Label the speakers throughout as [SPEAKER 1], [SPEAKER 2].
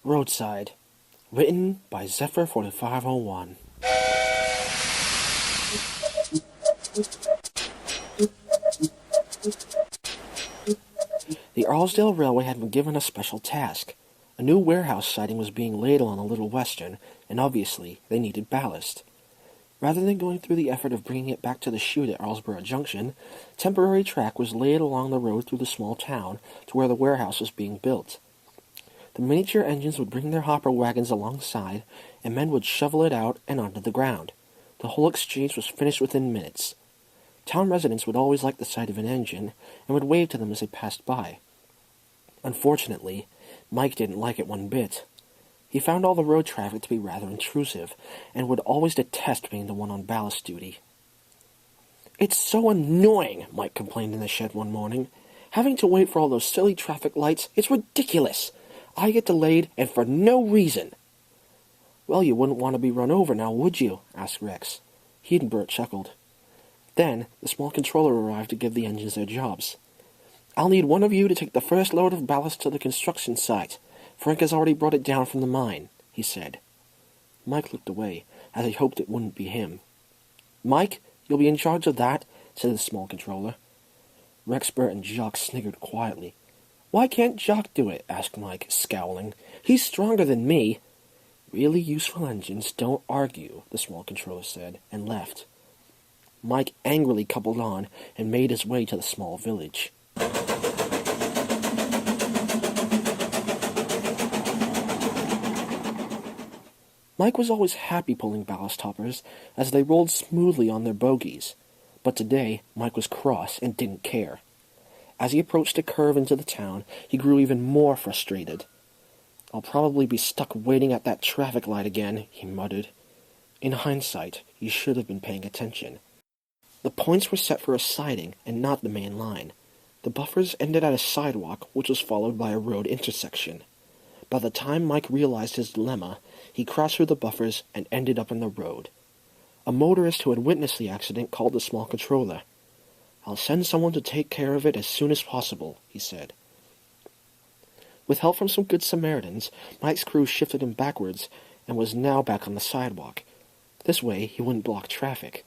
[SPEAKER 1] Roadside, written by Zephyr 4501. The Arlesdale Railway had been given a special task. A new warehouse siding was being laid on the Little Western, and obviously they needed ballast. Rather than going through the effort of bringing it back to the chute at Arlesborough Junction, temporary track was laid along the road through the small town to where the warehouse was being built. The miniature engines would bring their hopper wagons alongside, and men would shovel it out and onto the ground. The whole exchange was finished within minutes. Town residents would always like the sight of an engine, and would wave to them as they passed by. Unfortunately, Mike didn't like it one bit. He found all the road traffic to be rather intrusive, and would always detest being the one on ballast duty. "It's so annoying," Mike complained in the shed one morning. "Having to wait for all those silly traffic lights, it's ridiculous. I get delayed, and for no reason." "Well, you wouldn't want to be run over now, would you?" asked Rex. He and Bert chuckled. Then, the small controller arrived to give the engines their jobs. "I'll need one of you to take the first load of ballast to the construction site. Frank has already brought it down from the mine," he said. Mike looked away, as he hoped it wouldn't be him. "Mike, you'll be in charge of that," said the small controller. Rex, Bert, and Jock sniggered quietly. "Why can't Jock do it?" asked Mike, scowling. "He's stronger than me." "Really useful engines don't argue," the small controller said, and left. Mike angrily coupled on and made his way to the small village. Mike was always happy pulling ballast hoppers as they rolled smoothly on their bogies, but today Mike was cross and didn't care. As he approached a curve into the town, he grew even more frustrated. "I'll probably be stuck waiting at that traffic light again," he muttered. In hindsight, he should have been paying attention. The points were set for a siding and not the main line. The buffers ended at a sidewalk, which was followed by a road intersection. By the time Mike realized his dilemma, he crossed through the buffers and ended up in the road. A motorist who had witnessed the accident called the small controller. "I'll send someone to take care of it as soon as possible," he said. With help from some good Samaritans, Mike's crew shifted him backwards and was now back on the sidewalk. This way he wouldn't block traffic.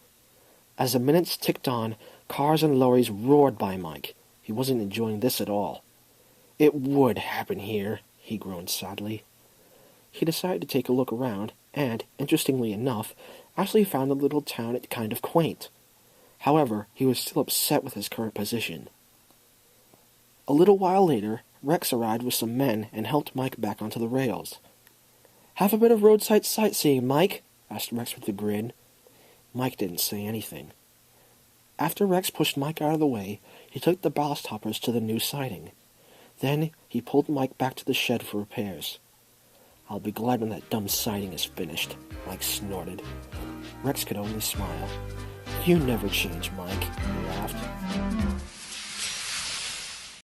[SPEAKER 1] As the minutes ticked on, cars and lorries roared by Mike. He wasn't enjoying this at all. "It would happen here," he groaned sadly. He decided to take a look around, and, interestingly enough, actually found the little town kind of quaint. However, he was still upset with his current position. A little while later, Rex arrived with some men and helped Mike back onto the rails. "Have a bit of roadside sightseeing, Mike?" asked Rex with a grin. Mike didn't say anything. After Rex pushed Mike out of the way, he took the ballast hoppers to the new siding. Then he pulled Mike back to the shed for repairs. "I'll be glad when that dumb siding is finished," Mike snorted. Rex could only smile. "You never change, Mike," he laughed.